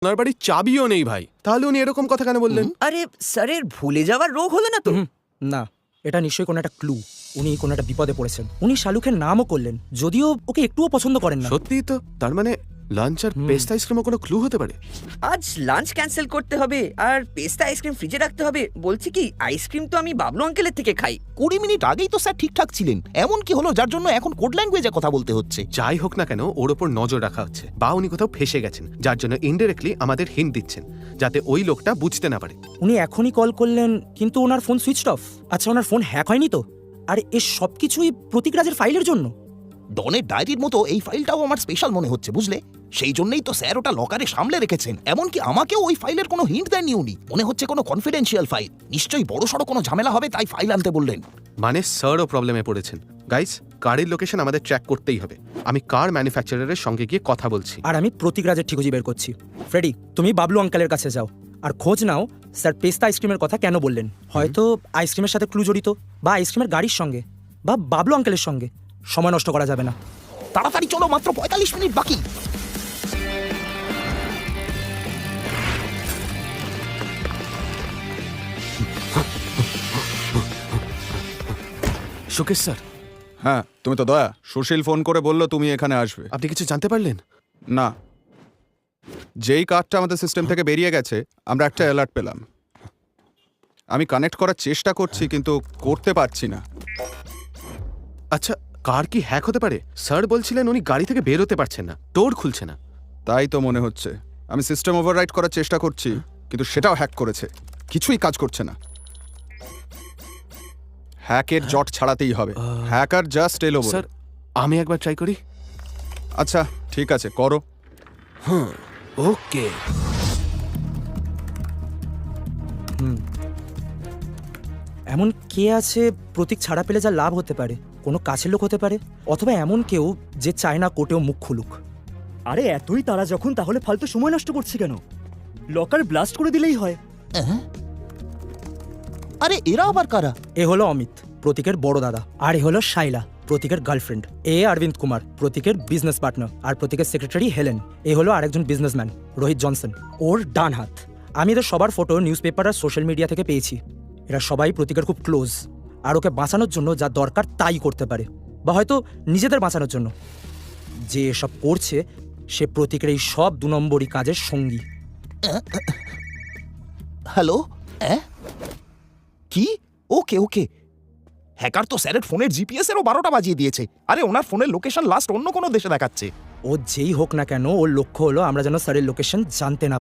ওনার বাড়ির চাবিও নেই ভাই, তাহলে উনি এরকম কথা কেন বললেন? আরে স্যারের ভুলে যাওয়ার রোগ হলো না তো? না, এটা নিশ্চয়ই কোনো একটা ক্লু। উনি কোনো একটা বিপদে পড়েছেন। উনি শালুখের নামও করলেন, যদিও ওকে একটুও পছন্দ করেন না। সত্যিই তো, তার মানে লাঞ্চ আর পেস্তা আইসক্রিমও কোনো ক্লু হতে পারে। আজ লাঞ্চ ক্যান্সেল করতে হবে আর পেস্তা আইসক্রিম ফ্রিজে রাখতে হবে। বলছি কি, আইসক্রিম তো আমি বাবলু আঙ্কেলের থেকে খাই। 20 মিনিট আগেই তো স্যার ঠিকঠাক ছিলেন, এমন কি হলো যার জন্য এখন কোড ল্যাঙ্গুয়েজে কথা বলতে হচ্ছে? যাই হোক না কেন, ওর ওপর নজর রাখা হচ্ছে, বা উনি কোথাও ফেসে গেছেন, যার জন্য ইনডাইরেক্টলি আমাদের হিন্ট দিচ্ছেন, যাতে ওই লোকটা বুঝতে না পারে। উনি এখনই কল করলেন, কিন্তু ওনার ফোন সুইচড অফ। আচ্ছা, ওনার ফোন হ্যাক হয়নি তো? আর এর সব কিছুই প্রতীক রাজের ফাইলের জন্য। ডনের ডায়েরির মতো এই ফাইলটাও আমার স্পেশাল মনে হচ্ছে, বুঝলে? সেই জন্যই তো স্যার ওটা লকারে সামলে রেখেছেন। এমনকি আমাকেও ওই ফাইলের কোনো হিন্ট দেননি উনি। মনে হচ্ছে কোনো কনফিডেন্সিয়াল ফাইল, নিশ্চয়ই বড়সড় কোনো ঝামেলা হবে, তাই ফাইল আনতে বললেন। মানে স্যারও প্রবলেমে পড়েছেন। গাইস, কারের লোকেশন আমাদের ট্র্যাক করতেই হবে। আমি কার ম্যানুফ্যাকচারারের সঙ্গে গিয়ে কথা বলছি। আর আমি প্রতীক রাজের ঠিকুজি বের করছি। ফ্রেডি, তুমি বাবলু আঙ্কেলের কাছে যাও আর খোঁজ নাও স্যার পেস্তা আইসক্রিমের কথা কেন বললেন। হয়তো আইসক্রিমের সাথে ক্লু জড়িত, বা আইসক্রিমের গাড়ির সঙ্গে, বা বাবলু আঙ্কেলের সঙ্গে। সময় নষ্ট করা যাবে না। তাড়াতাড়ি চলো, মাত্র 45 মিনিট বাকি। সুকেশ স্যার, হ্যাঁ, তুমি তো দয়া। সুশীল ফোন করে বললো তুমি এখানে আসবে। আপনি কিছু জানতে পারলেন? না, যেই কার্ডটা আমাদের সিস্টেম থেকে বেরিয়ে গেছে, আমরা একটা অ্যালার্ট পেলাম। আমি কানেক্ট করার চেষ্টা করছি, কিন্তু করতে পারছি না। আচ্ছা, কার কি হ্যাক হতে পারে? স্যার বলছিলেন উনি গাড়ি থেকে বের হতে পারছেন না, ডোর খুলছে না। তাই তো মনে হচ্ছে। আমি সিস্টেম ওভাররাইট করার চেষ্টা করছি, কিন্তু সেটাও হ্যাক করেছে। কিছুই কাজ করছে না। হ্যাকের জট ছাড়াতেই হবে। হ্যাকার জাস্ট এলো বলে। স্যার, আমি একবার ট্রাই করি। আচ্ছা, ঠিক আছে, করো। ওকে। এমন কে আছে প্রতীক ছাড়া পেলে যা লাভ হতে পারে? কোনো কাছের লোক হতে পারে, অথবা এমন কেউ যে চায় না কোর্টেও মুখ খুলুক। আরে এতই তারা যখন, তাহলে ফালতু সময় নষ্ট করছি কেন? লকার ব্লাস্ট করে দিলেই হয়। আরে এরা আবার কারা? এ হলো অমিত, প্রতীকের বড় দাদা। আর এ হলো শাইলা, প্রতীকের গার্লফ্রেন্ড। এ অরবিন্দ কুমার, প্রতীকের বিজনেস পার্টনার আর প্রতীকের সেক্রেটারি হেলেন। এ হলো আরেকজন বিজনেসম্যান, রোহিত জনসন, ওর ডান হাত। আমি এদের সবার ফটো নিউজ পেপার আর সোশ্যাল মিডিয়া থেকে পেয়েছি। এরা সবাই প্রতীকের খুব ক্লোজ, আর ওকে বাঁচানোর জন্য যা দরকার তাই করতে পারে, বা হয়তো নিজেদের বাঁচানোর জন্য। যে এসব করছে সে প্রতীকের এই সব 2 নম্বরই কাজের সঙ্গী। হ্যালো, কি? ওকে ওকে। হ্যাকার তো স্যারের ফোনের জিপিএস এরও 12টা বাজিয়ে দিয়েছে। আরে ওনার ফোনের লোকেশন লাস্ট অন্য কোনো দেশে দেখাচ্ছে। ও যেই হোক না কেন, ওর লক্ষ্য হলো আমরা যেন স্যারের লোকেশন জানতে না